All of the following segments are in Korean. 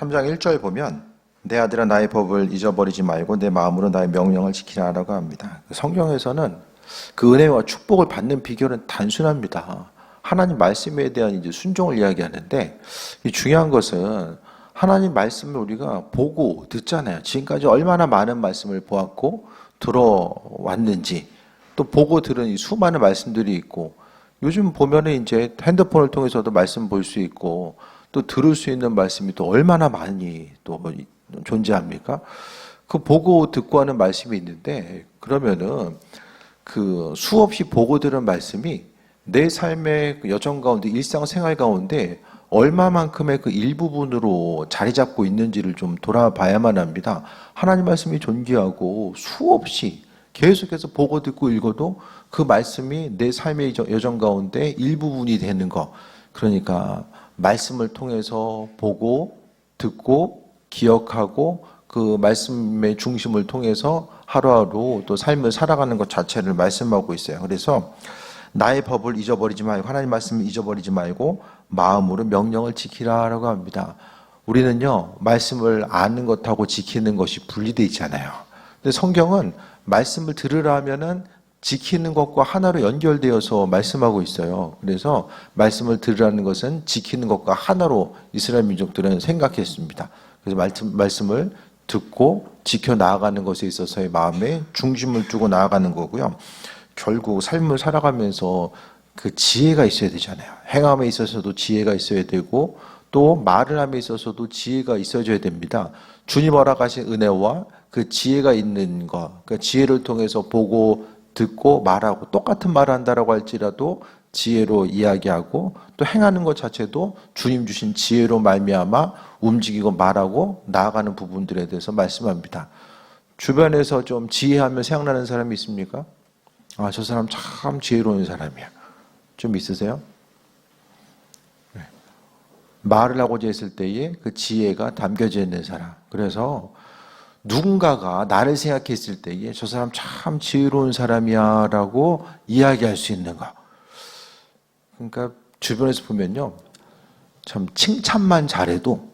3장 1절 보면 내 아들아 나의 법을 잊어버리지 말고 내 마음으로 나의 명령을 지키라라고 합니다. 성경에서는 그 은혜와 축복을 받는 비결은 단순합니다. 하나님 말씀에 대한 이제 순종을 이야기하는데, 이 중요한 것은 하나님 말씀을 우리가 보고 듣잖아요. 지금까지 얼마나 많은 말씀을 보았고 들어왔는지, 또 보고 들은 이 수많은 말씀들이 있고, 요즘 보면은 이제 핸드폰을 통해서도 말씀 볼 수 있고 또 들을 수 있는 말씀이 또 얼마나 많이 또 존재합니까? 그 보고 듣고 하는 말씀이 있는데, 그러면은 그 수없이 보고 들은 말씀이 내 삶의 여정 가운데, 일상생활 가운데 얼마만큼의 그 일부분으로 자리 잡고 있는지를 좀 돌아봐야만 합니다. 하나님 말씀이 존귀하고 수없이 계속해서 보고 듣고 읽어도 그 말씀이 내 삶의 여정 가운데 일부분이 되는 거. 그러니까 말씀을 통해서 보고 듣고 기억하고 그 말씀의 중심을 통해서 하루하루 또 삶을 살아가는 것 자체를 말씀하고 있어요. 그래서 나의 법을 잊어버리지 말고, 하나님 말씀을 잊어버리지 말고 마음으로 명령을 지키라라고 합니다. 우리는요, 말씀을 아는 것하고 지키는 것이 분리되어 있잖아요. 근데 성경은 말씀을 들으라 하면은 지키는 것과 하나로 연결되어서 말씀하고 있어요. 그래서 말씀을 들으라는 것은 지키는 것과 하나로 이스라엘 민족들은 생각했습니다. 그래서 말씀을 듣고 지켜 나아가는 것에 있어서의 마음에 중심을 두고 나아가는 거고요. 결국 삶을 살아가면서 그 지혜가 있어야 되잖아요. 행함에 있어서도 지혜가 있어야 되고 또 말을 함에 있어서도 지혜가 있어줘야 됩니다. 주님 허락하신 은혜와 그 지혜가 있는 것, 그 지혜를 통해서 보고 듣고 말하고, 똑같은 말을 한다라고 할지라도 지혜로 이야기하고 또 행하는 것 자체도 주님 주신 지혜로 말미암아 움직이고 말하고 나아가는 부분들에 대해서 말씀합니다. 주변에서 좀 지혜하면 생각나는 사람이 있습니까? 아, 저 사람 참 지혜로운 사람이야. 좀 있으세요? 네. 말을 하고자 했을 때에 그 지혜가 담겨져 있는 사람. 그래서 누군가가 나를 생각했을 때에 저 사람 참 지혜로운 사람이야 라고 이야기할 수 있는 거. 그러니까 주변에서 보면요, 참 칭찬만 잘해도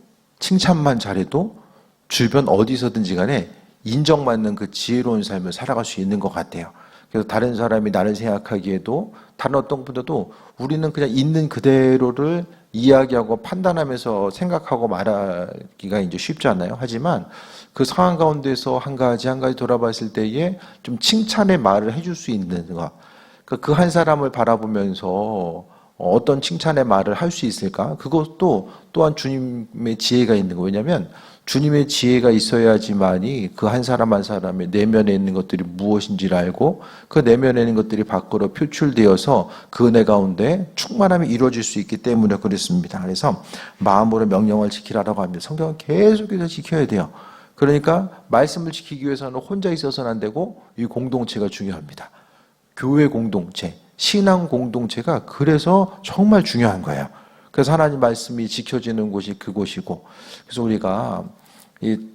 주변 어디서든지 간에 인정받는 그 지혜로운 삶을 살아갈 수 있는 것 같아요. 그래서 다른 사람이 나를 생각하기에도, 다른 어떤 분들도 우리는 그냥 있는 그대로를 이야기하고 판단하면서 생각하고 말하기가 이제 쉽지 않나요? 하지만 그 상황 가운데서 한 가지 돌아봤을 때에 좀 칭찬의 말을 해줄 수 있는 것. 그 한 사람을 바라보면서 어떤 칭찬의 말을 할 수 있을까? 그것도 또한 주님의 지혜가 있는 거. 왜냐하면 주님의 지혜가 있어야지만이 그 한 사람 한 사람의 내면에 있는 것들이 무엇인지를 알고 그 내면에 있는 것들이 밖으로 표출되어서 그 은혜 가운데 충만함이 이루어질 수 있기 때문에 그렇습니다. 그래서 마음으로 명령을 지키라라고 합니다. 성경은 계속해서 지켜야 돼요. 그러니까 말씀을 지키기 위해서는 혼자 있어서는 안 되고 이 공동체가 중요합니다. 교회 공동체, 신앙 공동체가 그래서 정말 중요한 거예요. 그래서 하나님 말씀이 지켜지는 곳이 그곳이고, 그래서 우리가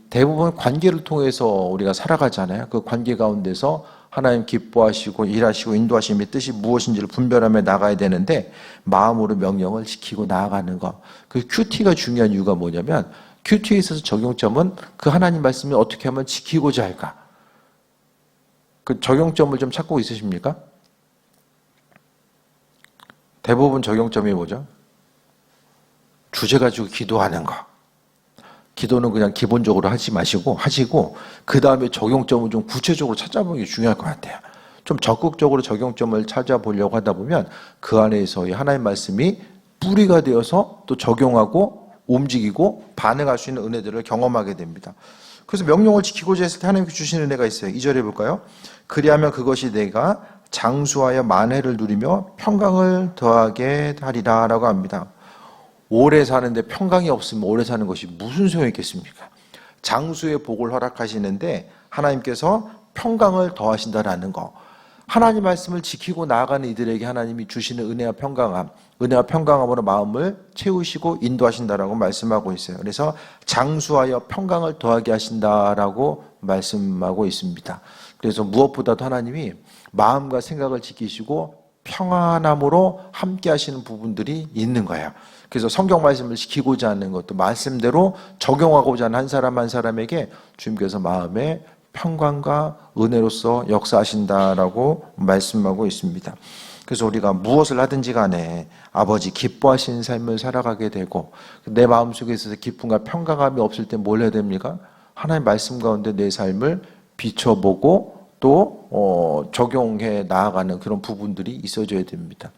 대부분 관계를 통해서 우리가 살아가잖아요. 그 관계 가운데서 하나님 기뻐하시고 일하시고 인도하심의 뜻이 무엇인지를 분별하며 나가야 되는데, 마음으로 명령을 지키고 나아가는 것. 그 큐티가 중요한 이유가 뭐냐면, 큐티에 있어서 적용점은 그 하나님 말씀을 어떻게 하면 지키고자 할까? 그 적용점을 좀 찾고 있으십니까? 대부분 적용점이 뭐죠? 주제 가지고 기도하는 거. 기도는 그냥 기본적으로 하지 마시고 하시고 그 다음에 적용점을 좀 구체적으로 찾아보는 게 중요할 것 같아요. 좀 적극적으로 적용점을 찾아보려고 하다 보면 그 안에서의 하나님 말씀이 뿌리가 되어서 또 적용하고 움직이고 반응할 수 있는 은혜들을 경험하게 됩니다. 그래서 명령을 지키고자 했을 때 하나님께 주신 은혜가 있어요. 2절에 볼까요? 그리하면 그것이 내가 장수하여 만회를 누리며 평강을 더하게 하리라 라고 합니다. 오래 사는데 평강이 없으면 오래 사는 것이 무슨 소용이 있겠습니까? 장수의 복을 허락하시는데 하나님께서 평강을 더하신다라는 거. 하나님 말씀을 지키고 나아가는 이들에게 하나님이 주시는 은혜와 평강함으로 마음을 채우시고 인도하신다라고 말씀하고 있어요. 그래서 장수하여 평강을 더하게 하신다라고 말씀하고 있습니다. 그래서 무엇보다도 하나님이 마음과 생각을 지키시고 평안함으로 함께 하시는 부분들이 있는 거예요. 그래서 성경 말씀을 지키고자 하는 것도 말씀대로 적용하고자 하는 한 사람 한 사람에게 주님께서 마음에 평강과 은혜로서 역사하신다라고 말씀하고 있습니다. 그래서 우리가 무엇을 하든지 간에 아버지 기뻐하시는 삶을 살아가게 되고 내 마음속에 있어서 기쁨과 평강함이 없을 때 뭘 해야 됩니까? 하나님 말씀 가운데 내 삶을 비춰보고 또 적용해 나아가는 그런 부분들이 있어져야 됩니다.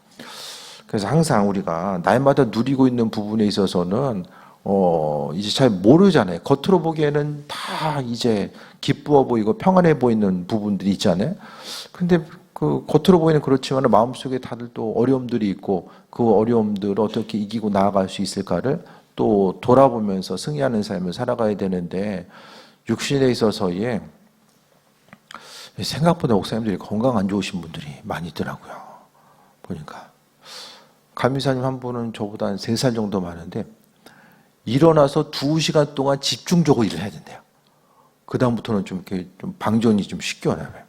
그래서 항상 우리가 날마다 누리고 있는 부분에 있어서는 이제 잘 모르잖아요. 겉으로 보기에는 다 이제 기쁘어 보이고 평안해 보이는 부분들이 있잖아요. 근데 그 겉으로 보이는 그렇지만 마음속에 다들 또 어려움들이 있고 그 어려움들을 어떻게 이기고 나아갈 수 있을까를 또 돌아보면서 승리하는 삶을 살아가야 되는데 육신에 있어서의 생각보다 목사님들이 건강 안 좋으신 분들이 많이 있더라고요. 보니까 감리사님 한 분은 저보다 한 3살 정도 많은데 일어나서 2시간 동안 집중적으로 일을 해야 된대요. 그 다음부터는 좀 이렇게 좀 방전이 좀 쉽게 오나 봐요.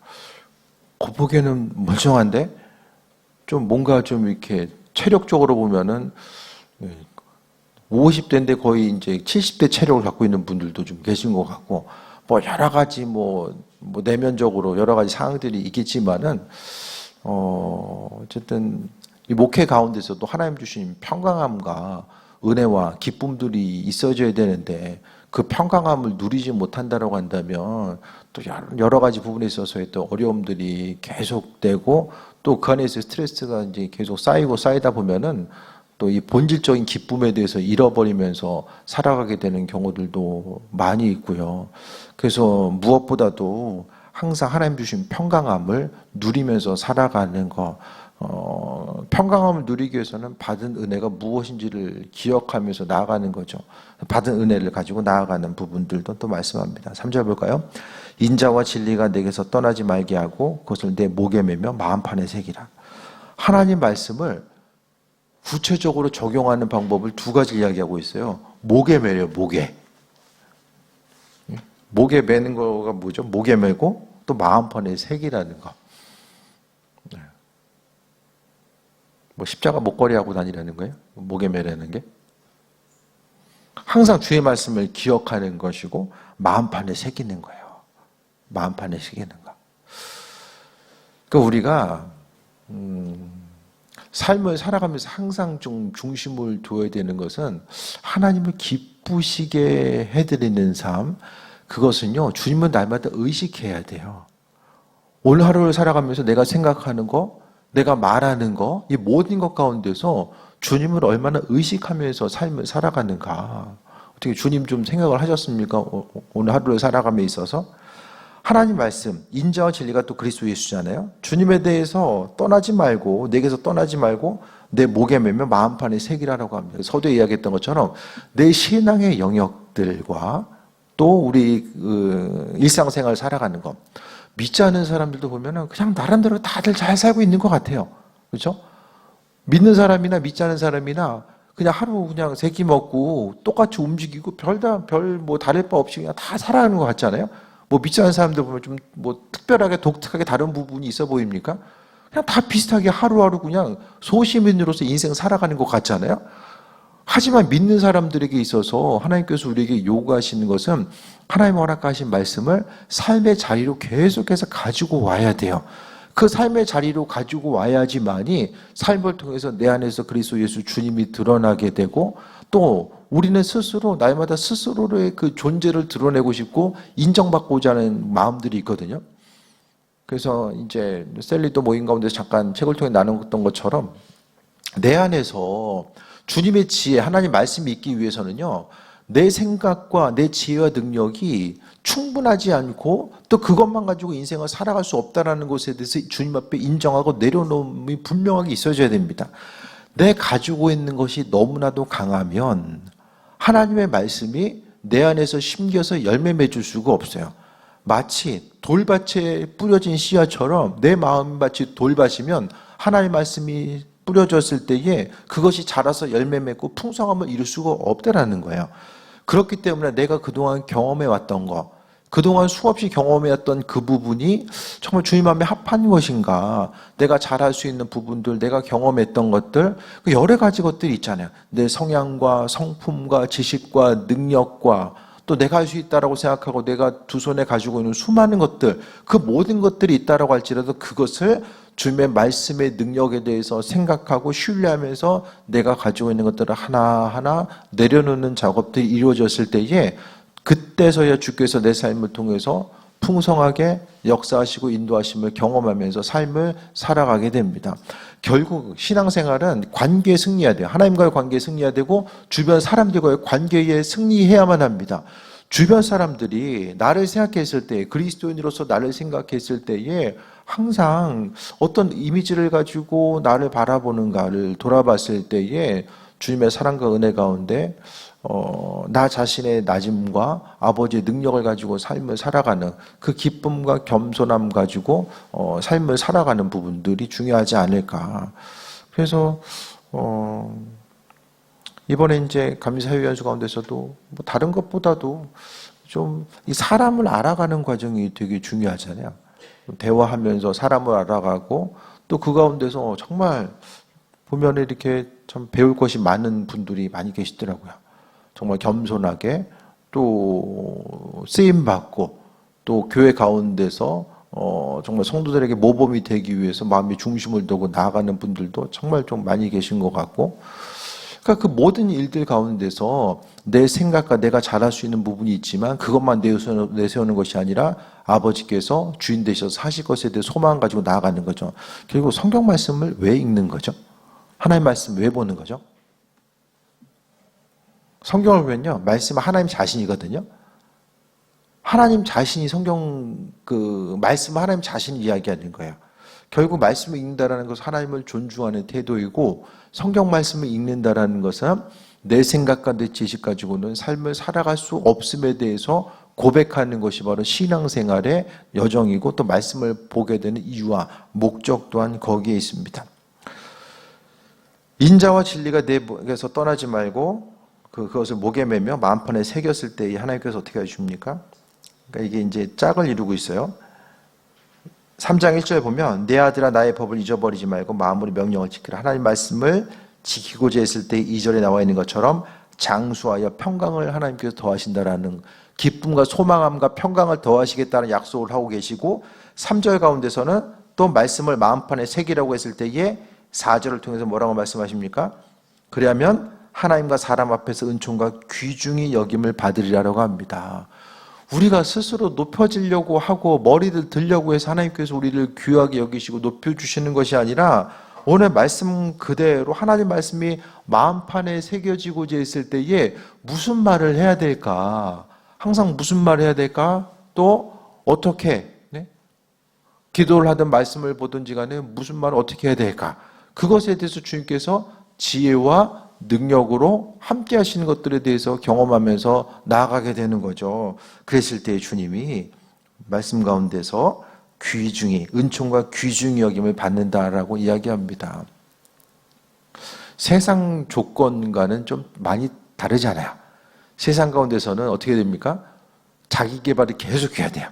겉보기에는 멀쩡한데 좀 뭔가 좀 이렇게 체력적으로 보면은 50대인데 거의 이제 70대 체력을 갖고 있는 분들도 좀 계신 것 같고 뭐 여러 가지 뭐 내면적으로 여러 가지 상황들이 있겠지만은 어쨌든 이 목회 가운데서도 하나님 주신 평강함과 은혜와 기쁨들이 있어져야 되는데 그 평강함을 누리지 못한다라고 한다면 또 여러 가지 부분에 있어서의 또 어려움들이 계속되고 또 그 안에서 스트레스가 이제 계속 쌓이다 보면은 또 이 본질적인 기쁨에 대해서 잃어버리면서 살아가게 되는 경우들도 많이 있고요. 그래서 무엇보다도 항상 하나님 주신 평강함을 누리면서 살아가는 것, 평강함을 누리기 위해서는 받은 은혜가 무엇인지를 기억하면서 나아가는 거죠. 받은 은혜를 가지고 나아가는 부분들도 또 말씀합니다. 3절 볼까요? 인자와 진리가 내게서 떠나지 말게 하고 그것을 내 목에 매며 마음판에 새기라. 하나님 말씀을 구체적으로 적용하는 방법을 2가지 이야기하고 있어요. 목에 매려, 목에. 목에 매는 거가 뭐죠? 목에 매고 또 마음판에 새기라는 거. 뭐 십자가 목걸이 하고 다니라는 거예요? 목에 매라는 게? 항상 주의 말씀을 기억하는 것이고 마음판에 새기는 거예요. 마음판에 새기는 거. 그러니까 우리가 삶을 살아가면서 항상 좀 중심을 둬야 되는 것은 하나님을 기쁘시게 해드리는 삶, 그것은요 주님은 날마다 의식해야 돼요. 오늘 하루를 살아가면서 내가 생각하는 거, 내가 말하는 거, 이 모든 것 가운데서 주님을 얼마나 의식하면서 삶을 살아가는가. 어떻게 주님 좀 생각을 하셨습니까? 오늘 하루를 살아감에 있어서. 하나님 말씀, 인자와 진리가 또 그리스도 예수잖아요. 주님에 대해서 떠나지 말고, 내게서 떠나지 말고 내 목에 매며 마음판에 새기라라고 합니다. 서두에 이야기했던 것처럼 내 신앙의 영역들과 또 우리 일상생활을 살아가는 것. 믿지 않는 사람들도 보면은 그냥 나름대로 다들 잘 살고 있는 것 같아요. 그렇죠? 믿는 사람이나 믿지 않는 사람이나 그냥 하루 그냥 세끼 먹고 똑같이 움직이고 별 뭐 다를 바 없이 그냥 다 살아가는 것 같잖아요. 뭐 믿지 않는 사람들 보면 좀 뭐 특별하게 독특하게 다른 부분이 있어 보입니까? 그냥 다 비슷하게 하루하루 그냥 소시민으로서 인생 살아가는 것 같잖아요. 하지만 믿는 사람들에게 있어서 하나님께서 우리에게 요구하시는 것은 하나님 허락하신 말씀을 삶의 자리로 계속해서 가지고 와야 돼요. 그 삶의 자리로 가지고 와야지만이 삶을 통해서 내 안에서 그리스도 예수 주님이 드러나게 되고 또 우리는 스스로 날마다 스스로의 그 존재를 드러내고 싶고 인정받고자 하는 마음들이 있거든요. 그래서 이제 셀리도 모임 가운데 잠깐 책을 통해 나눴던 것처럼 내 안에서 주님의 지혜, 하나님 말씀이 있기 위해서는요, 내 생각과 내 지혜와 능력이 충분하지 않고 또 그것만 가지고 인생을 살아갈 수 없다는 것에 대해서 주님 앞에 인정하고 내려놓음이 분명하게 있어져야 됩니다. 내 가지고 있는 것이 너무나도 강하면 하나님의 말씀이 내 안에서 심겨서 열매 맺을 수가 없어요. 마치 돌밭에 뿌려진 씨앗처럼 내 마음밭이 돌밭이면 하나님의 말씀이 뿌려졌을 때에 그것이 자라서 열매 맺고 풍성함을 이룰 수가 없다라는 거예요. 그렇기 때문에 내가 그동안 경험해 왔던 거, 그동안 수없이 경험해왔던 그 부분이 정말 주님 마음에 합한 것인가? 내가 잘할 수 있는 부분들, 내가 경험했던 것들, 그 여러 가지 것들이 있잖아요. 내 성향과 성품과 지식과 능력과 또 내가 할 수 있다라고 생각하고 내가 두 손에 가지고 있는 수많은 것들, 그 모든 것들이 있다라고 할지라도 그것을 주님의 말씀의 능력에 대해서 생각하고 신뢰하면서 내가 가지고 있는 것들을 하나하나 내려놓는 작업들이 이루어졌을 때에 그때서야 주께서 내 삶을 통해서 풍성하게 역사하시고 인도하심을 경험하면서 삶을 살아가게 됩니다. 결국 신앙생활은 관계에 승리해야 돼요. 하나님과의 관계에 승리해야 되고 주변 사람들과의 관계에 승리해야만 합니다. 주변 사람들이 나를 생각했을 때, 그리스도인으로서 나를 생각했을 때에 항상 어떤 이미지를 가지고 나를 바라보는가를 돌아봤을 때에 주님의 사랑과 은혜 가운데 나 자신의 낮음과 아버지의 능력을 가지고 삶을 살아가는 그 기쁨과 겸손함 가지고 삶을 살아가는 부분들이 중요하지 않을까. 그래서 이번에 이제 감리사회연수 가운데서도 뭐 다른 것보다도 좀 이 사람을 알아가는 과정이 되게 중요하잖아요. 대화하면서 사람을 알아가고 또 그 가운데서 정말 보면 이렇게 참 배울 것이 많은 분들이 많이 계시더라고요. 정말 겸손하게 또 쓰임 받고 또 교회 가운데서 정말 성도들에게 모범이 되기 위해서 마음의 중심을 두고 나아가는 분들도 정말 좀 많이 계신 것 같고, 그러니까 그 모든 일들 가운데서 내 생각과 내가 잘할 수 있는 부분이 있지만 그것만 내세우는 것이 아니라 아버지께서 주인 되셔서 하실 것에 대해 소망 가지고 나아가는 거죠. 결국 성경 말씀을 왜 읽는 거죠? 하나님 말씀 왜 보는 거죠? 성경을 보면요, 말씀은 하나님 자신이거든요. 하나님 자신이 성경 그 말씀은 하나님 자신이 이야기하는 거예요. 결국 말씀을 읽는다라는 것은 하나님을 존중하는 태도이고, 성경 말씀을 읽는다라는 것은 내 생각과 내 지식 가지고는 삶을 살아갈 수 없음에 대해서 고백하는 것이 바로 신앙생활의 여정이고, 또 말씀을 보게 되는 이유와 목적 또한 거기에 있습니다. 인자와 진리가 내 목에서 떠나지 말고 그것을 목에 매며 마음판에 새겼을 때 하나님께서 어떻게 해주십니까? 그러니까 이게 이제 짝을 이루고 있어요. 3장 1절에 보면 내 아들아 나의 법을 잊어버리지 말고 마음으로 명령을 지키라. 하나님 말씀을 지키고자 했을 때 2절에 나와 있는 것처럼 장수하여 평강을 하나님께서 더하신다라는 기쁨과 소망함과 평강을 더하시겠다는 약속을 하고 계시고, 3절 가운데서는 또 말씀을 마음판에 새기라고 했을 때에 4절을 통해서 뭐라고 말씀하십니까? 그리하면 하나님과 사람 앞에서 은총과 귀중히 여김을 받으리라고 합니다. 우리가 스스로 높여지려고 하고 머리를 들려고 해서 하나님께서 우리를 귀하게 여기시고 높여주시는 것이 아니라 오늘 말씀 그대로 하나님 말씀이 마음판에 새겨지고자 했을 때에 무슨 말을 해야 될까? 항상 무슨 말을 해야 될까? 또 어떻게 기도를 하든 말씀을 보든지 간에 무슨 말을 어떻게 해야 될까? 그것에 대해서 주님께서 지혜와 능력으로 함께 하시는 것들에 대해서 경험하면서 나아가게 되는 거죠. 그랬을 때 주님이 말씀 가운데서 귀중히, 은총과 귀중히 여김을 받는다라고 이야기합니다. 세상 조건과는 좀 많이 다르잖아요. 세상 가운데서는 어떻게 됩니까? 자기 개발을 계속 해야 돼요.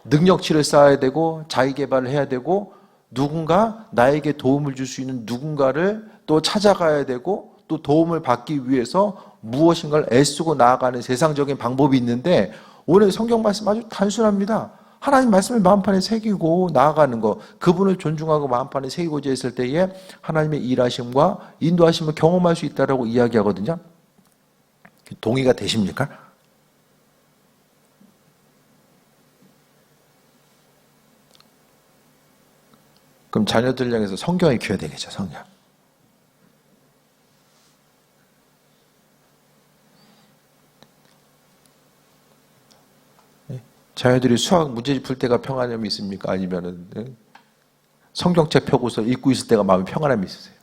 능력치를 쌓아야 되고 자기 개발을 해야 되고 누군가 나에게 도움을 줄 수 있는 누군가를 또 찾아가야 되고 또 도움을 받기 위해서 무엇인가를 애쓰고 나아가는 세상적인 방법이 있는데, 오늘 성경 말씀 아주 단순합니다. 하나님 말씀을 마음판에 새기고 나아가는 것, 그분을 존중하고 마음판에 새기고자 했을 때에 하나님의 일하심과 인도하심을 경험할 수 있다라고 이야기하거든요. 동의가 되십니까? 그럼 자녀들 향해서 성경을 키워야 되겠죠, 성경. 자녀들이 수학 문제집 풀 때가 평안함이 있습니까? 아니면은 성경책 펴고서 읽고 있을 때가 마음이 평안함이 있으세요?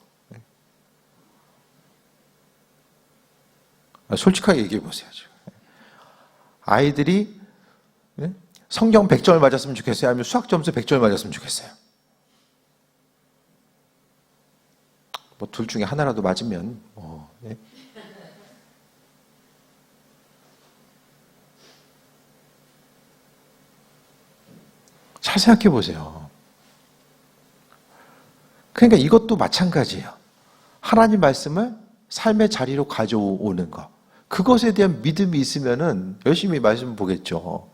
솔직하게 얘기해 보세요. 지금. 아이들이 성경 100점을 맞았으면 좋겠어요? 아니면 수학 점수 100점을 맞았으면 좋겠어요? 뭐 둘 중에 하나라도 맞으면 잘 생각해 보세요. 그러니까 이것도 마찬가지예요. 하나님 말씀을 삶의 자리로 가져오는 것. 그것에 대한 믿음이 있으면은 열심히 말씀 보겠죠.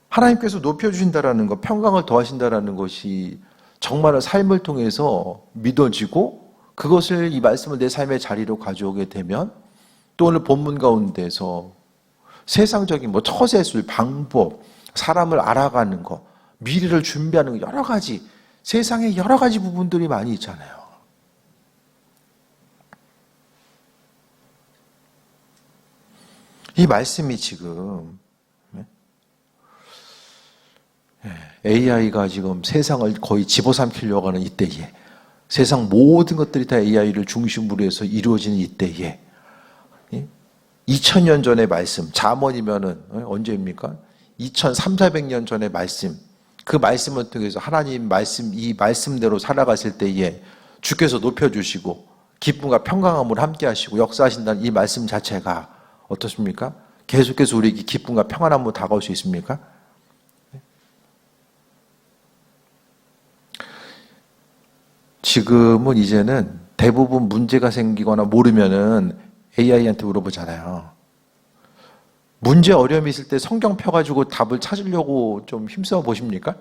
하나님께서 높여주신다라는 것, 평강을 더하신다라는 것이 정말 삶을 통해서 믿어지고 그것을 이 말씀을 내 삶의 자리로 가져오게 되면 또 오늘 본문 가운데서 세상적인 뭐 처세술, 방법, 사람을 알아가는 것, 미래를 준비하는 것, 여러 가지 세상에 여러 가지 부분들이 많이 있잖아요. 이 말씀이 지금 AI가 지금 세상을 거의 집어삼키려고 하는 이때에 세상 모든 것들이 다 AI를 중심으로 해서 이루어지는 이때에 2000년 전의 말씀, 잠언이면은 언제입니까? 2300~400년 전의 말씀, 그 말씀을 통해서 하나님 말씀, 이 말씀대로 살아갔을 때에 주께서 높여주시고 기쁨과 평강함을 함께 하시고 역사하신다는 이 말씀 자체가 어떻습니까? 계속해서 우리에게 기쁨과 평안함으로 다가올 수 있습니까? 지금은 이제는 대부분 문제가 생기거나 모르면은 AI한테 물어보잖아요. 문제 어려움이 있을 때 성경 펴가지고 답을 찾으려고 좀 힘써 보십니까?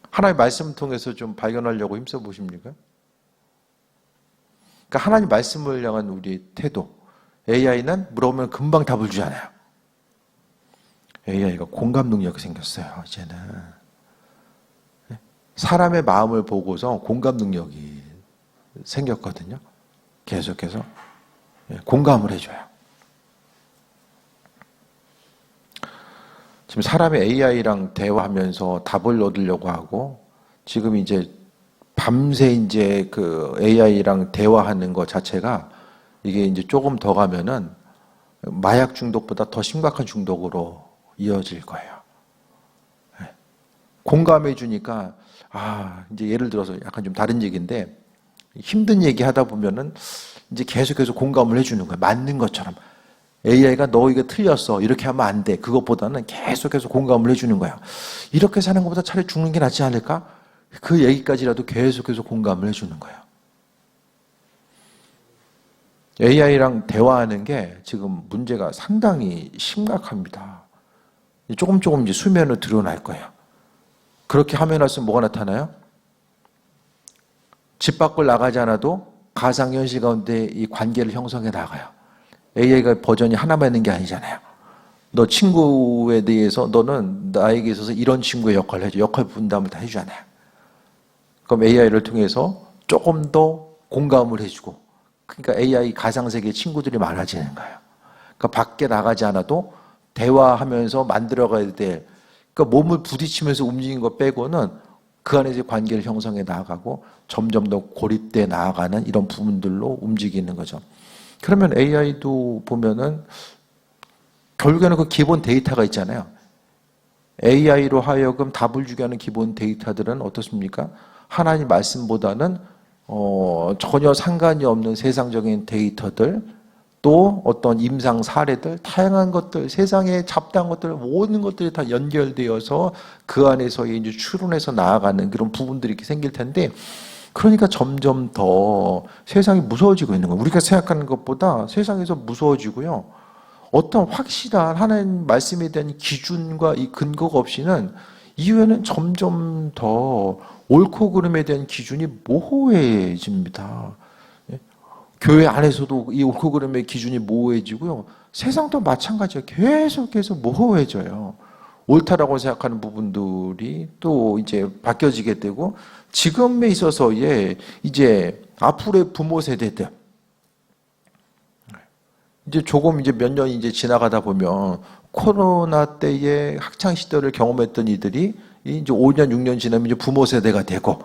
하나님의 말씀을 통해서 좀 발견하려고 힘써 보십니까? 그러니까 하나님 말씀을 향한 우리의 태도. AI는 물어보면 금방 답을 주잖아요. AI가 공감 능력이 생겼어요, 이제는. 사람의 마음을 보고서 공감 능력이 생겼거든요. 계속해서 공감을 해줘요. 지금 사람의 AI랑 대화하면서 답을 얻으려고 하고 지금 이제 밤새 이제 그 AI랑 대화하는 것 자체가 이게 이제 조금 더 가면은 마약 중독보다 더 심각한 중독으로 이어질 거예요. 공감해 주니까 이제 예를 들어서 약간 좀 다른 얘기인데 힘든 얘기 하다 보면은 이제 계속해서 공감을 해주는 거예요. 맞는 것처럼. AI가 너 이거 틀렸어. 이렇게 하면 안 돼. 그것보다는 계속해서 공감을 해주는 거예요. 이렇게 사는 것보다 차라리 죽는 게 낫지 않을까? 그 얘기까지라도 계속해서 공감을 해주는 거예요. AI랑 대화하는 게 지금 문제가 상당히 심각합니다. 조금 이제 수면으로 드러날 거예요. 그렇게 하면 할수록 뭐가 나타나요? 집 밖을 나가지 않아도 가상현실 가운데 이 관계를 형성해 나가요. AI가 버전이 하나만 있는 게 아니잖아요. 너 친구에 대해서 너는 나에게 있어서 이런 친구의 역할을 해줘. 역할 분담을 다 해주잖아요. 그럼 AI를 통해서 조금 더 공감을 해주고 그러니까 AI 가상세계 친구들이 많아지는 거예요. 그러니까 밖에 나가지 않아도 대화하면서 만들어가야 될 그러니까 몸을 부딪히면서 움직이는 것 빼고는 그 안에서 관계를 형성해 나아가고 점점 더 고립돼 나아가는 이런 부분들로 움직이는 거죠. 그러면 AI도 보면은 결국에는 그 기본 데이터가 있잖아요. AI로 하여금 답을 주게 하는 기본 데이터들은 어떻습니까? 하나님 말씀보다는 전혀 상관이 없는 세상적인 데이터들 또 어떤 임상 사례들, 다양한 것들, 세상에 잡다한 것들, 모든 것들이 다 연결되어서 그 안에서 이제 추론해서 나아가는 그런 부분들이 이렇게 생길 텐데, 그러니까 점점 더 세상이 무서워지고 있는 거예요. 우리가 생각하는 것보다 세상에서 무서워지고요. 어떤 확실한 하나님 말씀에 대한 기준과 이 근거가 없이는 이후에는 점점 더 옳고 그름에 대한 기준이 모호해집니다. 교회 안에서도 이 옳고 그름의 기준이 모호해지고요. 세상도 마찬가지예요. 계속해서 모호해져요. 옳다라고 생각하는 부분들이 또 이제 바뀌어지게 되고 지금에 있어서의 이제 앞으로의 부모 세대들 이제 조금 이제 몇 년이 이제 지나가다 보면 코로나 때의 학창 시절을 경험했던 이들이 이제 5년, 6년 지나면 이제 부모 세대가 되고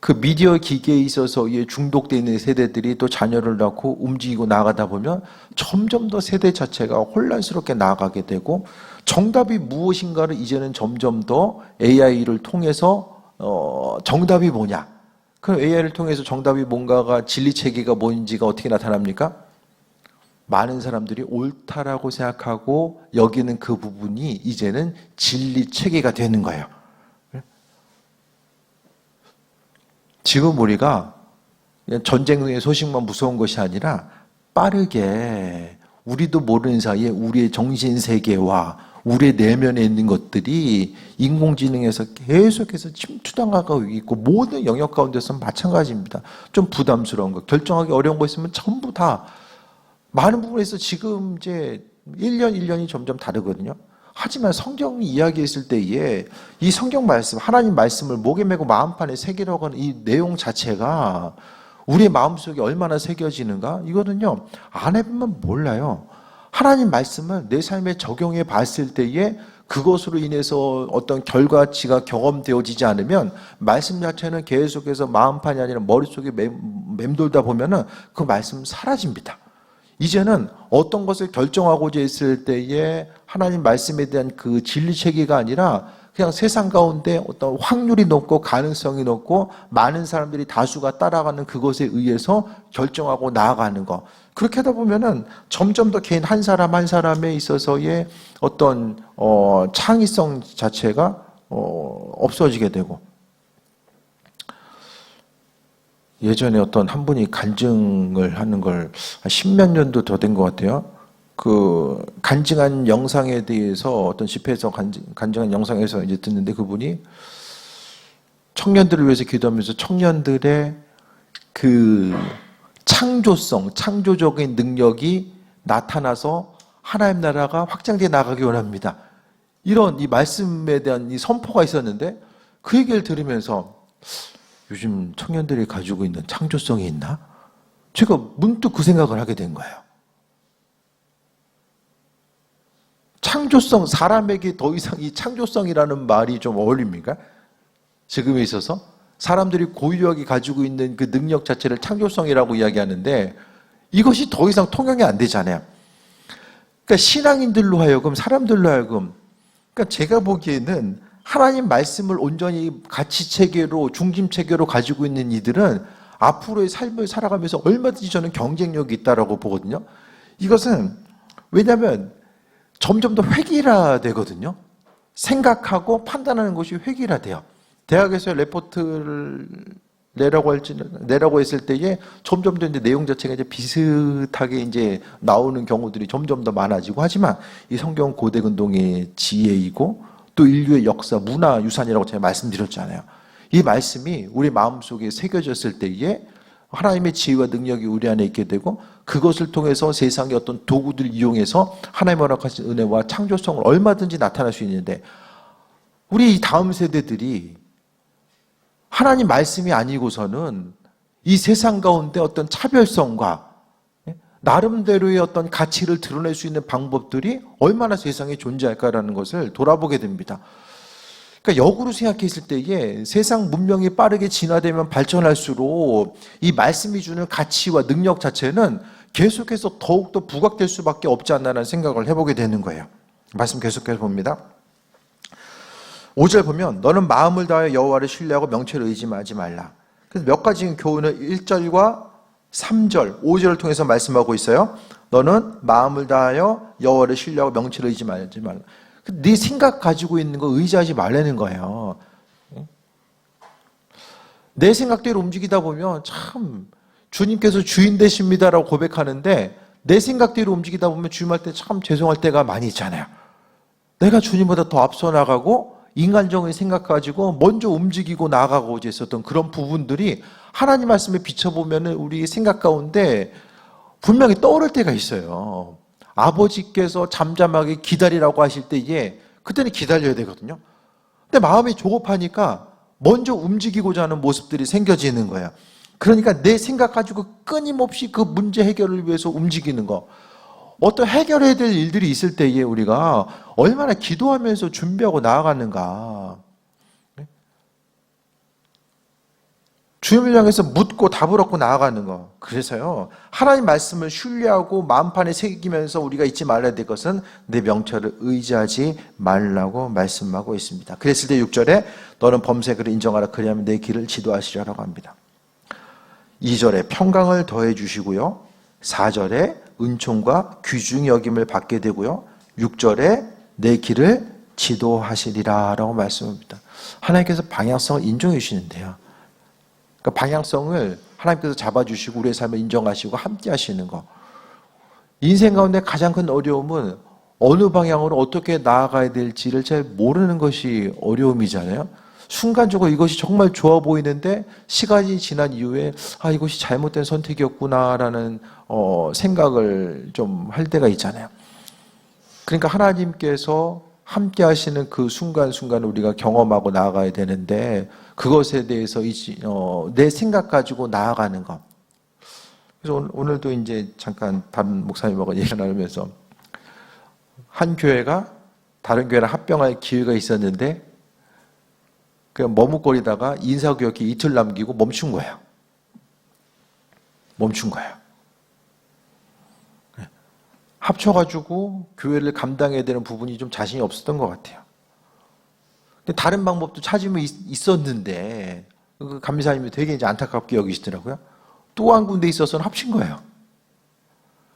그 미디어 기계에 있어서 중독되어 있는 세대들이 또 자녀를 낳고 움직이고 나가다 보면 점점 더 세대 자체가 혼란스럽게 나아가게 되고 정답이 무엇인가를 이제는 점점 더 AI를 통해서 정답이 뭐냐? 그럼 AI를 통해서 정답이 뭔가가 진리 체계가 뭔지가 어떻게 나타납니까? 많은 사람들이 옳다라고 생각하고 여기는 그 부분이 이제는 진리 체계가 되는 거예요. 지금 우리가 전쟁의 소식만 무서운 것이 아니라 빠르게 우리도 모르는 사이에 우리의 정신세계와 우리의 내면에 있는 것들이 인공지능에서 계속해서 침투당하고 있고 모든 영역 가운데서 마찬가지입니다. 좀 부담스러운 거, 결정하기 어려운 거 있으면 전부 다 많은 부분에서 지금 이제 1년이 점점 다르거든요. 하지만 성경이 이야기했을 때에 이 성경 말씀, 하나님 말씀을 목에 메고 마음판에 새기려고 하는 이 내용 자체가 우리의 마음속에 얼마나 새겨지는가? 이거는요, 안 해보면 몰라요. 하나님 말씀을 내 삶에 적용해 봤을 때에 그것으로 인해서 어떤 결과치가 경험되어지지 않으면 말씀 자체는 계속해서 마음판이 아니라 머릿속에 맴돌다 보면은 그 말씀은 사라집니다. 이제는 어떤 것을 결정하고자 했을 때에 하나님 말씀에 대한 그 진리 체계가 아니라 그냥 세상 가운데 어떤 확률이 높고 가능성이 높고 많은 사람들이 다수가 따라가는 그것에 의해서 결정하고 나아가는 것. 그렇게 하다 보면은 점점 더 개인 한 사람 한 사람에 있어서의 어떤 창의성 자체가 없어지게 되고, 예전에 어떤 한 분이 간증을 하는 걸 한 십몇 년도 더 된 것 같아요. 그 간증한 영상에 대해서 어떤 집회에서 간증한 영상에서 이제 듣는데, 그분이 청년들을 위해서 기도하면서 청년들의 그 창조성, 창조적인 능력이 나타나서 하나님 나라가 확장되어 나가기 원합니다. 이런 이 말씀에 대한 이 선포가 있었는데, 그 얘기를 들으면서 요즘 청년들이 가지고 있는 창조성이 있나? 제가 문득 그 생각을 하게 된 거예요. 창조성, 사람에게 더 이상 이 창조성이라는 말이 좀 어울립니까? 지금에 있어서 사람들이 고유하게 가지고 있는 그 능력 자체를 창조성이라고 이야기하는데, 이것이 더 이상 통용이 안 되잖아요. 그러니까 신앙인들로 하여금, 사람들로 하여금, 그러니까 제가 보기에는 하나님 말씀을 온전히 가치 체계로, 중심 체계로 가지고 있는 이들은 앞으로의 삶을 살아가면서 얼마든지 저는 경쟁력이 있다라고 보거든요. 이것은 왜냐하면 점점 더 획일화되거든요. 생각하고 판단하는 것이 획일화돼요. 대학에서 레포트를 내라고 했을 때에 점점 더 이제 내용 자체가 이제 비슷하게 이제 나오는 경우들이 점점 더 많아지고, 하지만 이 성경 고대 근동의 지혜이고 또 인류의 역사, 문화 유산이라고 제가 말씀드렸잖아요. 이 말씀이 우리 마음속에 새겨졌을 때에 하나님의 지혜와 능력이 우리 안에 있게 되고, 그것을 통해서 세상의 어떤 도구들을 이용해서 하나님의 허락하신 은혜와 창조성을 얼마든지 나타날 수 있는데, 우리 다음 세대들이 하나님 말씀이 아니고서는 이 세상 가운데 어떤 차별성과 나름대로의 어떤 가치를 드러낼 수 있는 방법들이 얼마나 세상에 존재할까라는 것을 돌아보게 됩니다. 그러니까 역으로 생각했을 때에 세상 문명이 빠르게 진화되면 발전할수록 이 말씀이 주는 가치와 능력 자체는 계속해서 더욱더 부각될 수밖에 없지 않나라는 생각을 해보게 되는 거예요. 말씀 계속해서 봅니다. 5절 보면 너는 마음을 다하여 여호와를 신뢰하고 명철을 의지하지 말라. 그래서 몇 가지 교훈을 1절과 3절, 5절을 통해서 말씀하고 있어요. 너는 마음을 다하여 여호와를 신뢰하고 명철을 의지하지 말라. 네 생각 가지고 있는 거 의지하지 말라는 거예요. 내 생각대로 움직이다 보면 참 주님께서 주인 되십니다라고 고백하는데, 내 생각대로 움직이다 보면 주님할 때 참 죄송할 때가 많이 있잖아요. 내가 주님보다 더 앞서 나가고 인간적인 생각 가지고 먼저 움직이고 나아가고자 했었던 그런 부분들이 하나님 말씀에 비춰보면 우리 생각 가운데 분명히 떠오를 때가 있어요. 아버지께서 잠잠하게 기다리라고 하실 때에 그때는 기다려야 되거든요. 근데 마음이 조급하니까 먼저 움직이고자 하는 모습들이 생겨지는 거예요. 그러니까 내 생각 가지고 끊임없이 그 문제 해결을 위해서 움직이는 거, 어떤 해결해야 될 일들이 있을 때에 우리가 얼마나 기도하면서 준비하고 나아가는가. 주님을 향해서 묻고 답을 얻고 나아가는 거. 그래서요, 하나님 말씀을 신뢰하고 마음판에 새기면서 우리가 잊지 말아야 될 것은 내 명철을 의지하지 말라고 말씀하고 있습니다. 그랬을 때 6절에 너는 범죄를 인정하라, 그리하면 내 길을 지도하시라라고 합니다. 2절에 평강을 더해 주시고요, 4절에 은총과 귀중히 여김을 받게 되고요. 6절에 내 길을 지도하시리라 라고 말씀합니다. 하나님께서 방향성을 인정해 주시는데요. 그러니까 방향성을 하나님께서 잡아주시고 우리의 삶을 인정하시고 함께 하시는 거. 인생 가운데 가장 큰 어려움은 어느 방향으로 어떻게 나아가야 될지를 잘 모르는 것이 어려움이잖아요. 순간적으로 이것이 정말 좋아 보이는데 시간이 지난 이후에 이것이 잘못된 선택이었구나라는 생각을 좀 할 때가 있잖아요. 그러니까 하나님께서 함께 하시는 그 순간순간을 우리가 경험하고 나아가야 되는데 그것에 대해서 내 생각 가지고 나아가는 것. 그래서 오늘도 이제 잠깐 다른 목사님하고 얘기를 나누면서 한 교회가 다른 교회랑 합병할 기회가 있었는데 그냥 머뭇거리다가 인사교역이 이틀 남기고 멈춘 거예요. 멈춘 거예요. 합쳐가지고 교회를 감당해야 되는 부분이 좀 자신이 없었던 것 같아요. 근데 다른 방법도 찾으면 있었는데 그 감리사님이 되게 이제 안타깝게 여기시더라고요. 또 한 군데 있어서는 합친 거예요.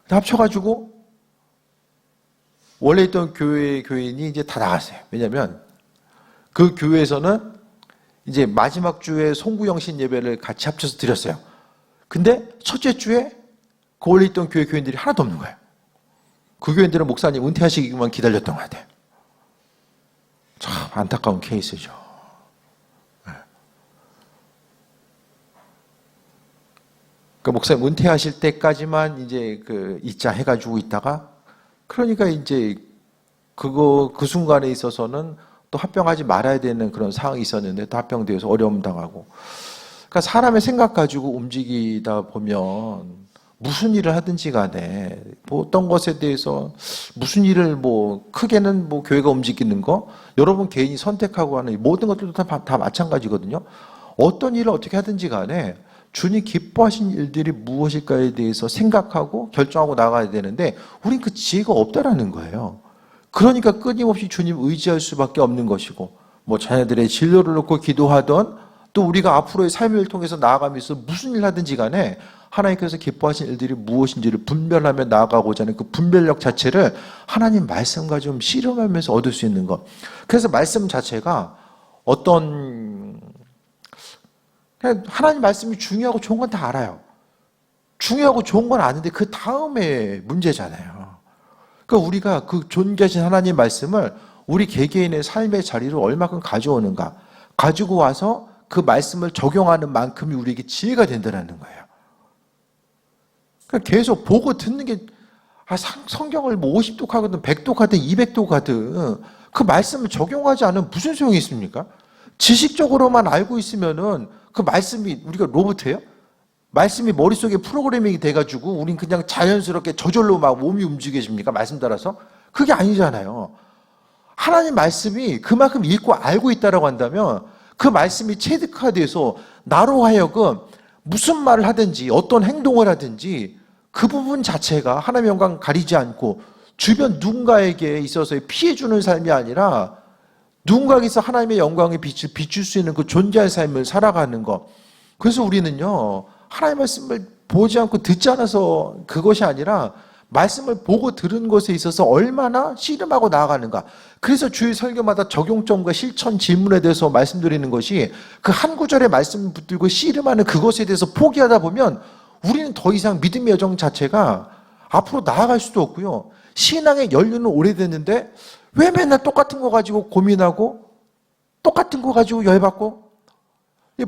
합쳐가지고 원래 있던 교인이 이제 다 나갔어요. 왜냐하면 그 교회에서는 이제 마지막 주에 송구영신 예배를 같이 합쳐서 드렸어요. 근데 첫째 주에 그 원래 있던 교회 교인들이 하나도 없는 거예요. 그 교인들은 목사님 은퇴하시기만 기다렸던 것 같아요. 참 안타까운 케이스죠. 그 목사님 은퇴하실 때까지만 이제 있자 해가지고 있다가 그러니까 이제 그 순간에 있어서는 또 합병하지 말아야 되는 그런 상황이 있었는데 또 합병되어서 어려움 당하고. 그러니까 사람의 생각 가지고 움직이다 보면 무슨 일을 하든지 간에 어떤 것에 대해서 무슨 일을 크게는 교회가 움직이는 거 여러분 개인이 선택하고 하는 모든 것들도 다 마찬가지거든요. 어떤 일을 어떻게 하든지 간에 주님 기뻐하신 일들이 무엇일까에 대해서 생각하고 결정하고 나가야 되는데 우린 그 지혜가 없다라는 거예요. 그러니까 끊임없이 주님 의지할 수밖에 없는 것이고 자녀들의 진로를 놓고 기도하던 또 우리가 앞으로의 삶을 통해서 나아가면서 무슨 일 하든지 간에 하나님께서 기뻐하신 일들이 무엇인지를 분별하며 나아가고자 하는 그 분별력 자체를 하나님 말씀과 좀 씨름하면서 얻을 수 있는 것. 그래서 말씀 자체가 하나님 말씀이 중요하고 좋은 건 다 알아요. 중요하고 좋은 건 아는데 그 다음에 문제잖아요. 그러니까 우리가 그 존귀하신 하나님 말씀을 우리 개개인의 삶의 자리로 얼마큼 가져오는가, 가지고 와서 그 말씀을 적용하는 만큼이 우리에게 지혜가 된다는 거예요. 그러니까 계속 보고 듣는 게 성경을 50독 하든 100독 하든 200독 하든 그 말씀을 적용하지 않으면 무슨 소용이 있습니까? 지식적으로만 알고 있으면은 그 말씀이 우리가 로봇이에요? 말씀이 머릿속에 프로그래밍이 돼가지고 우린 그냥 자연스럽게 저절로 막 몸이 움직여집니까? 말씀 따라서? 그게 아니잖아요. 하나님 말씀이 그만큼 읽고 알고 있다라고 한다면 그 말씀이 체득화돼서 나로 하여금 무슨 말을 하든지 어떤 행동을 하든지 그 부분 자체가 하나님의 영광 가리지 않고 주변 누군가에게 있어서 피해주는 삶이 아니라 누군가에게서 하나님의 영광의 빛을 비출 수 있는 그 존재의 삶을 살아가는 것. 그래서 우리는요, 하나님의 말씀을 보지 않고 듣지 않아서 그것이 아니라 말씀을 보고 들은 것에 있어서 얼마나 씨름하고 나아가는가. 그래서 주일 설교마다 적용점과 실천 질문에 대해서 말씀드리는 것이 그 한 구절의 말씀을 붙들고 씨름하는 그것에 대해서 포기하다 보면 우리는 더 이상 믿음의 여정 자체가 앞으로 나아갈 수도 없고요. 신앙의 연륜은 오래됐는데 왜 맨날 똑같은 거 가지고 고민하고 똑같은 거 가지고 열받고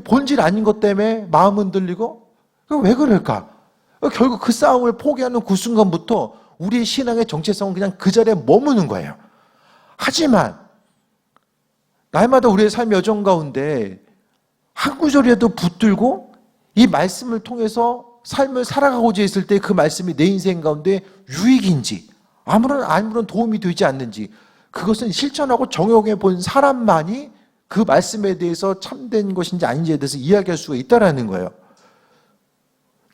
본질 아닌 것 때문에 마음 흔들리고 왜 그럴까? 결국 그 싸움을 포기하는 그 순간부터 우리의 신앙의 정체성은 그냥 그 자리에 머무는 거예요. 하지만 날마다 우리의 삶의 여정 가운데 한 구절이라도 붙들고 이 말씀을 통해서 삶을 살아가고자 했을 때 그 말씀이 내 인생 가운데 유익인지 아무런 도움이 되지 않는지 그것은 실천하고 적용해 본 사람만이 그 말씀에 대해서 참된 것인지 아닌지에 대해서 이야기할 수가 있다는 거예요.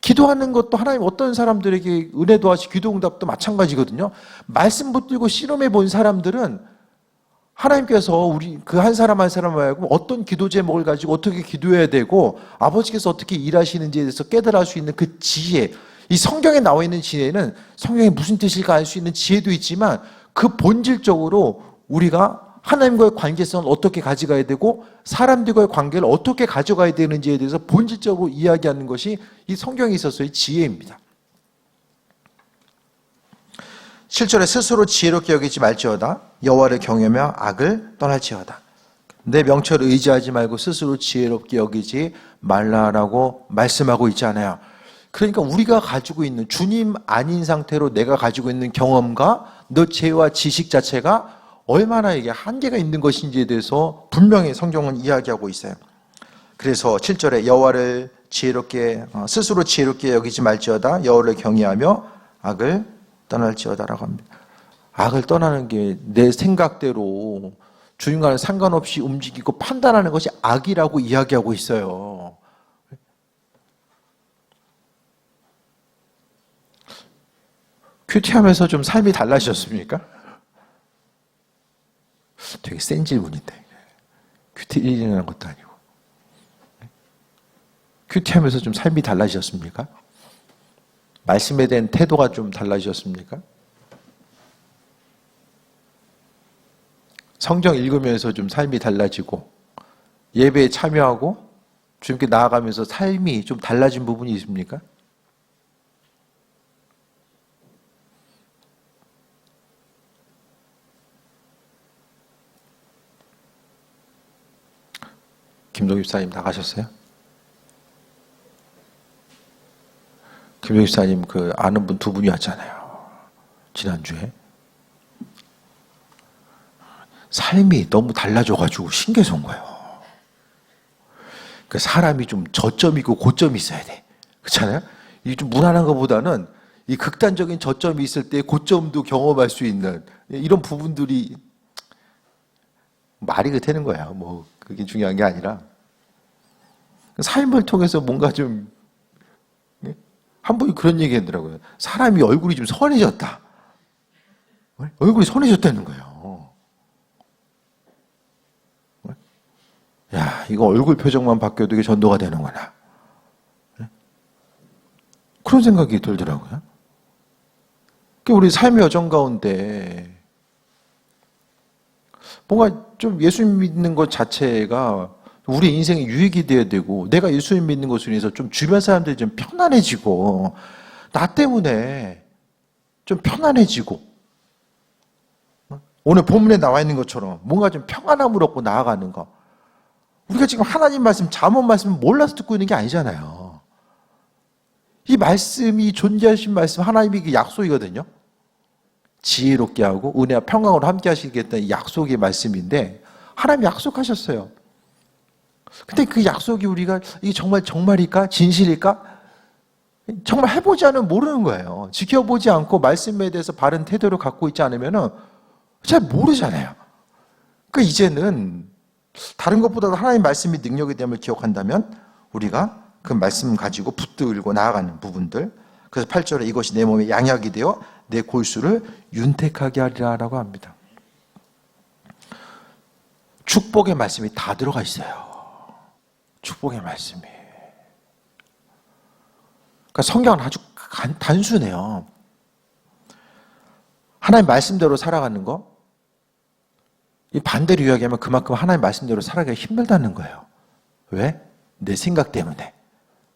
기도하는 것도 하나님 어떤 사람들에게 은혜도 하시 기도응답도 마찬가지거든요. 말씀 붙들고 실험해 본 사람들은 하나님께서 우리 그 한 사람 한 사람 말고 어떤 기도 제목을 가지고 어떻게 기도해야 되고 아버지께서 어떻게 일하시는지에 대해서 깨달을 수 있는 그 지혜, 이 성경에 나와 있는 지혜는 성경이 무슨 뜻일까 알 수 있는 지혜도 있지만 그 본질적으로 우리가 하나님과의 관계성을 어떻게 가져가야 되고 사람들과의 관계를 어떻게 가져가야 되는지에 대해서 본질적으로 이야기하는 것이 이 성경에 있어서의 지혜입니다. 7절에 스스로 지혜롭게 여기지 말지어다. 여호와를 경외하며 악을 떠날지어다. 내 명철을 의지하지 말고 스스로 지혜롭게 여기지 말라라고 말씀하고 있잖아요. 그러니까 우리가 가지고 있는 주님 아닌 상태로 내가 가지고 있는 경험과 너 지혜와 지식 자체가 얼마나 이게 한계가 있는 것인지에 대해서 분명히 성경은 이야기하고 있어요. 그래서 7절에 여호와를 지혜롭게 스스로 지혜롭게 여기지 말지어다. 여호와를 경외하며 악을 떠날지어다라고 합니다. 악을 떠나는 게 내 생각대로 주님과는 상관없이 움직이고 판단하는 것이 악이라고 이야기하고 있어요. 큐티하면서 좀 삶이 달라지셨습니까? 되게 센 질문인데. 큐티라는 것도 아니고. 큐티하면서 좀 삶이 달라지셨습니까? 말씀에 대한 태도가 좀 달라지셨습니까? 성경 읽으면서 좀 삶이 달라지고 예배에 참여하고 주님께 나아가면서 삶이 좀 달라진 부분이 있습니까? 김동희 집사님 나가셨어요? 김동희 집사님 그 아는 분 두 분이 왔잖아요. 지난주에. 삶이 너무 달라져가지고 신기해서 온 거예요. 그 사람이 좀 저점이 있고 고점이 있어야 돼. 그렇잖아요? 이 좀 무난한 것보다는 이 극단적인 저점이 있을 때 고점도 경험할 수 있는 이런 부분들이 말이 그렇다는 거야. 뭐 그게 중요한 게 아니라 삶을 통해서 뭔가 좀 한 분이 그런 얘기 하더라고요. 사람이 얼굴이 좀 선해졌다. 얼굴이 선해졌다는 거예요. 야, 이거 얼굴 표정만 바뀌어도 이게 전도가 되는구나. 그런 생각이 들더라고요. 우리 삶의 여정 가운데 뭔가 좀 예수님 믿는 것 자체가 우리 인생에 유익이 되어야 되고 내가 예수님 믿는 것으로 인해서 좀 주변 사람들이 좀 편안해지고 나 때문에 좀 편안해지고 오늘 본문에 나와 있는 것처럼 뭔가 좀 평안함을 얻고 나아가는 거. 우리가 지금 하나님 말씀, 잠언 말씀을 몰라서 듣고 있는 게 아니잖아요. 이 말씀이 존재하신 말씀, 하나님이 그 약속이거든요. 지혜롭게 하고 은혜와 평강으로 함께 하시겠다는 약속의 말씀인데 하나님이 약속하셨어요. 근데 그 약속이 우리가 이게 정말일까? 진실일까? 정말 해보지 않으면 모르는 거예요. 지켜보지 않고 말씀에 대해서 바른 태도를 갖고 있지 않으면 잘 모르잖아요. 그러니까 이제는 다른 것보다도 하나님 말씀이 능력이 됨을 기억한다면 우리가 그 말씀 가지고 붙들고 나아가는 부분들. 그래서 8절에 이것이 내 몸에 양약이 되어 내 골수를 윤택하게 하리라라고 합니다. 축복의 말씀이 다 들어가 있어요. 축복의 말씀이. 그러니까 성경은 아주 단순해요. 하나님 말씀대로 살아가는 거. 이 반대로 이야기하면 그만큼 하나님 말씀대로 살아가기 힘들다는 거예요. 왜? 내 생각 때문에.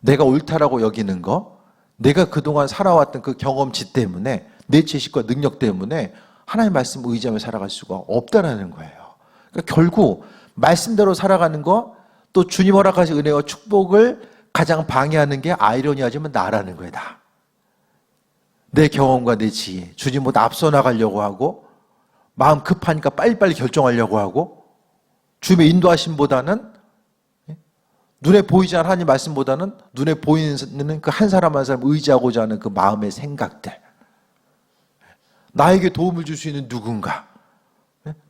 내가 옳다라고 여기는 거, 내가 그동안 살아왔던 그 경험치 때문에, 내 지식과 능력 때문에 하나님 말씀 의지하며 살아갈 수가 없다라는 거예요. 그러니까 결국 말씀대로 살아가는 거, 또 주님 허락하신 은혜와 축복을 가장 방해하는 게 아이러니하지만 나라는 거예요. 나. 내 경험과 내 지혜, 주님보다 앞서 나가려고 하고 마음 급하니까 빨리빨리 결정하려고 하고 주님의 인도하심보다는 눈에 보이지 않는 하나님 말씀보다는 눈에 보이는 그 한 사람 한 사람 의지하고자 하는 그 마음의 생각들, 나에게 도움을 줄 수 있는 누군가,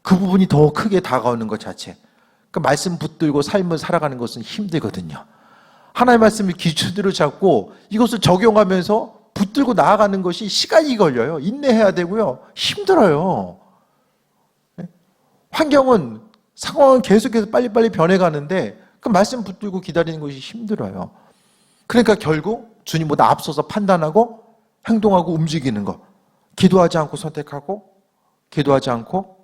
그 부분이 더 크게 다가오는 것 자체. 그 말씀 붙들고 삶을 살아가는 것은 힘들거든요. 하나님의 말씀을 기초대로 잡고 이것을 적용하면서 붙들고 나아가는 것이 시간이 걸려요. 인내해야 되고요. 힘들어요. 환경은, 상황은 계속해서 빨리빨리 변해가는데 그 말씀 붙들고 기다리는 것이 힘들어요. 그러니까 결국 주님보다 앞서서 판단하고 행동하고 움직이는 거. 기도하지 않고 선택하고, 기도하지 않고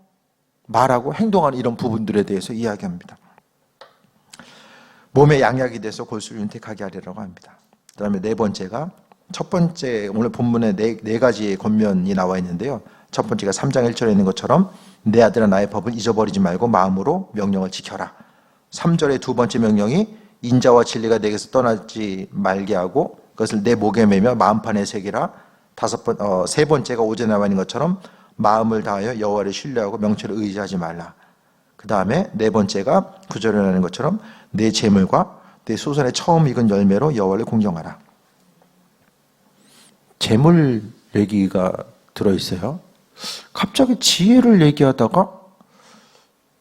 말하고 행동하는 이런 부분들에 대해서 이야기합니다. 몸의 양약이 돼서 골수를 윤택하게 하리라고 합니다. 그 다음에 네 번째가, 첫 번째, 오늘 본문에 네 가지의 권면이 나와 있는데요. 첫 번째가 3장 1절에 있는 것처럼 내 아들아 나의 법을 잊어버리지 말고 마음으로 명령을 지켜라. 3절의 두 번째 명령이 인자와 진리가 내게서 떠나지 말게 하고 그것을 내 목에 매며 마음판에 새기라. 세 번째가 5절에 나와 있는 것처럼 마음을 다하여 여호와를 신뢰하고 명철을 의지하지 말라. 그 다음에 네 번째가 9절에 나오는 것처럼 내 재물과 내 소산의 처음 익은 열매로 여호와를 공경하라. 재물 얘기가 들어있어요. 갑자기 지혜를 얘기하다가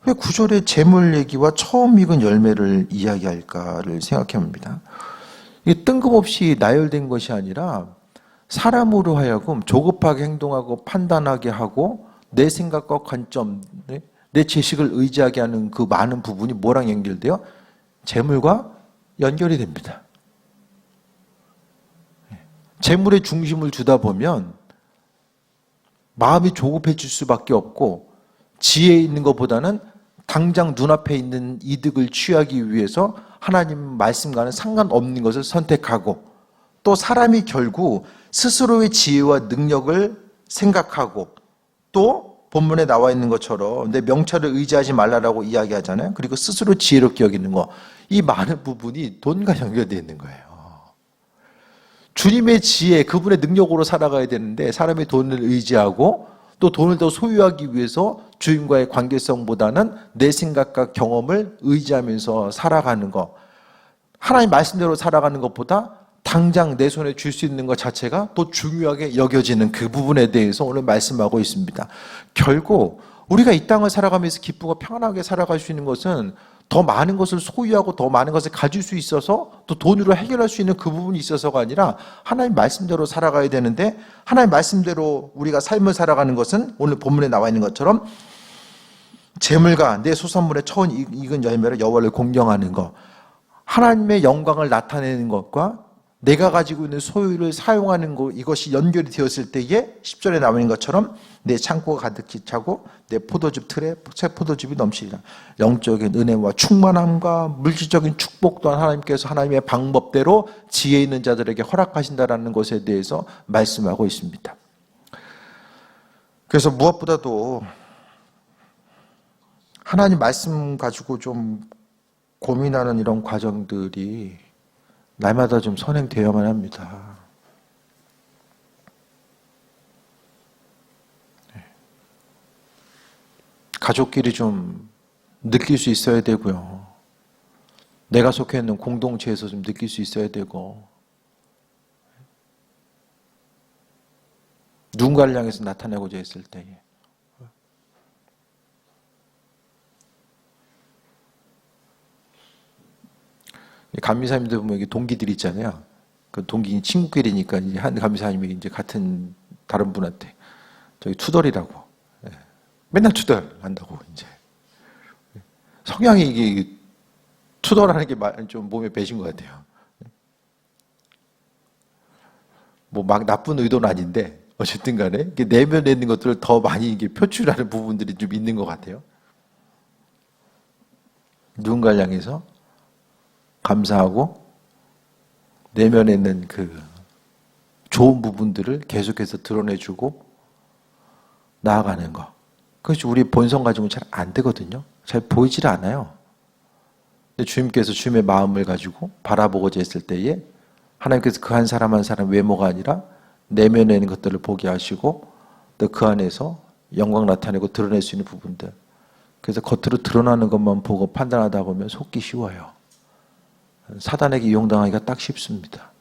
왜 9절에 재물 얘기와 처음 익은 열매를 이야기할까를 생각해 봅니다. 이게 뜬금없이 나열된 것이 아니라 사람으로 하여금 조급하게 행동하고 판단하게 하고 내 생각과 관점, 내 지식을 의지하게 하는 그 많은 부분이 뭐랑 연결돼요? 재물과 연결이 됩니다. 재물에 중심을 두다 보면 마음이 조급해질 수밖에 없고 지혜 있는 것보다는 당장 눈앞에 있는 이득을 취하기 위해서 하나님 말씀과는 상관없는 것을 선택하고 또 사람이 결국 스스로의 지혜와 능력을 생각하고 또 본문에 나와 있는 것처럼 내 명철을 의지하지 말라라고 이야기하잖아요. 그리고 스스로 지혜롭게 여기는 거. 이 많은 부분이 돈과 연결되어 있는 거예요. 주님의 지혜, 그분의 능력으로 살아가야 되는데 사람이 돈을 의지하고 또 돈을 더 소유하기 위해서 주님과의 관계성보다는 내 생각과 경험을 의지하면서 살아가는 것. 하나님 말씀대로 살아가는 것보다 당장 내 손에 줄 수 있는 것 자체가 더 중요하게 여겨지는 그 부분에 대해서 오늘 말씀하고 있습니다. 결국 우리가 이 땅을 살아가면서 기쁘고 평안하게 살아갈 수 있는 것은 더 많은 것을 소유하고 더 많은 것을 가질 수 있어서 또 돈으로 해결할 수 있는 그 부분이 있어서가 아니라 하나님 말씀대로 살아가야 되는데 하나님 말씀대로 우리가 삶을 살아가는 것은 오늘 본문에 나와 있는 것처럼 재물과 내 소산물의 처음 익은 열매로 여호와를 공경하는 것, 하나님의 영광을 나타내는 것과 내가 가지고 있는 소유를 사용하는 것, 이것이 연결이 되었을 때에 10절에 나와 있는 것처럼 내 창고가 가득히 차고 내 포도즙 틀에 새 포도즙이 넘치리라. 영적인 은혜와 충만함과 물질적인 축복 또한 하나님께서 하나님의 방법대로 지혜 있는 자들에게 허락하신다라는 것에 대해서 말씀하고 있습니다. 그래서 무엇보다도 하나님 말씀 가지고 좀 고민하는 이런 과정들이 날마다 좀 선행되어야만 합니다. 가족끼리 좀 느낄 수 있어야 되고요. 내가 속해 있는 공동체에서 좀 느낄 수 있어야 되고 누군가를 향해서 나타내고자 했을 때에 감리사님들 보면 여기 동기들 있잖아요. 그 동기 친구끼리니까 이제 한 감리사님이 이제 같은 다른 분한테 저기 투덜이라고 맨날 투덜한다고 이제 성향이 이게 투덜하는 게 좀 몸에 배신 것 같아요. 뭐 막 나쁜 의도는 아닌데 어쨌든 간에 내면에 있는 것들을 더 많이 이게 표출하는 부분들이 좀 있는 것 같아요. 누군가를 향해서 감사하고 내면에 있는 그 좋은 부분들을 계속해서 드러내주고 나아가는 것. 그것이 우리 본성 가지고는 잘 안 되거든요. 잘 보이질 않아요. 근데 주님께서 주님의 마음을 가지고 바라보고자 했을 때에 하나님께서 그 한 사람 한 사람 외모가 아니라 내면에 있는 것들을 보게 하시고 또 그 안에서 영광 나타내고 드러낼 수 있는 부분들. 그래서 겉으로 드러나는 것만 보고 판단하다 보면 속기 쉬워요. 사단에게 이용당하기가 딱 쉽습니다.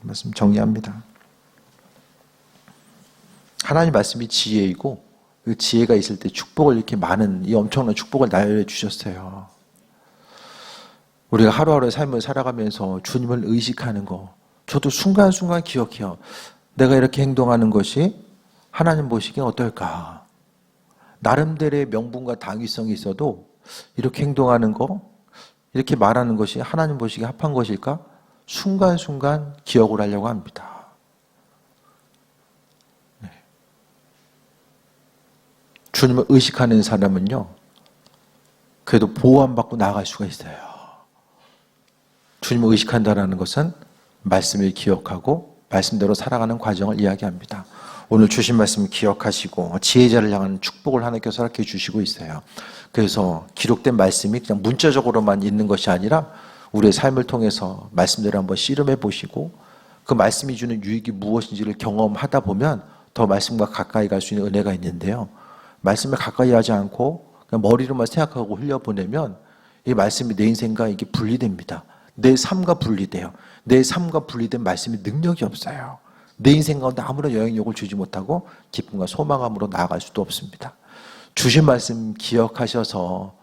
말씀 정리합니다. 하나님 말씀이 지혜이고 그 지혜가 있을 때 축복을 이렇게 많은 이 엄청난 축복을 나열해 주셨어요. 우리가 하루하루의 삶을 살아가면서 주님을 의식하는 거 저도 순간순간 기억해요. 내가 이렇게 행동하는 것이 하나님 보시기엔 어떨까? 나름대로의 명분과 당위성이 있어도 이렇게 행동하는 거 이렇게 말하는 것이 하나님 보시기에 합한 것일까? 순간순간 기억을 하려고 합니다. 네. 주님을 의식하는 사람은요, 그래도 보호 안 받고 나아갈 수가 있어요. 주님을 의식한다는 것은 말씀을 기억하고 말씀대로 살아가는 과정을 이야기합니다. 오늘 주신 말씀 기억하시고 지혜자를 향하는 축복을 하나님께서 허락해 주시고 있어요. 그래서 기록된 말씀이 그냥 문자적으로만 있는 것이 아니라 우리의 삶을 통해서 말씀대로 한번 씨름해 보시고 그 말씀이 주는 유익이 무엇인지를 경험하다 보면 더 말씀과 가까이 갈 수 있는 은혜가 있는데요. 말씀에 가까이 하지 않고 그냥 머리로만 생각하고 흘려보내면 이 말씀이 내 인생과 이게 분리됩니다. 내 삶과 분리돼요. 내 삶과 분리된 말씀이 능력이 없어요. 내 인생 가운데 아무런 영향력을 주지 못하고 기쁨과 소망함으로 나아갈 수도 없습니다. 주신 말씀 기억하셔서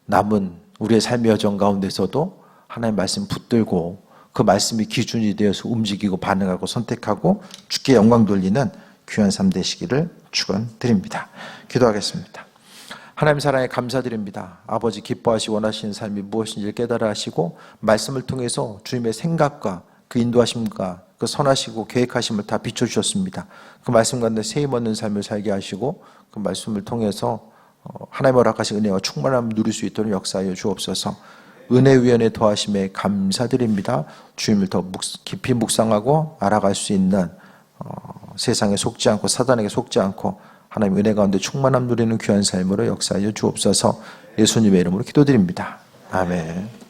남은 우리의 삶의 여정 가운데서도 하나님의 말씀 붙들고 그 말씀이 기준이 되어서 움직이고 반응하고 선택하고 주께 영광 돌리는 귀한 삶 되시기를 축원드립니다. 기도하겠습니다. 하나님 사랑에 감사드립니다. 아버지 기뻐하시고 원하시는 삶이 무엇인지를 깨달아 하시고 말씀을 통해서 주님의 생각과 그 인도하심과 그 선하시고 계획하심을 다 비춰주셨습니다. 그 말씀 가운데 세임 얻는 삶을 살게 하시고 그 말씀을 통해서 하나님 허락하신 은혜와 충만함을 누릴 수 있도록 역사하여 주옵소서. 은혜 위원회 더하심에 감사드립니다. 주님을 더 깊이 묵상하고 알아갈 수 있는 세상에 속지 않고 사단에게 속지 않고 하나님 은혜 가운데 충만함 누리는 귀한 삶으로 역사하여 주옵소서. 예수님의 이름으로 기도드립니다. 아멘.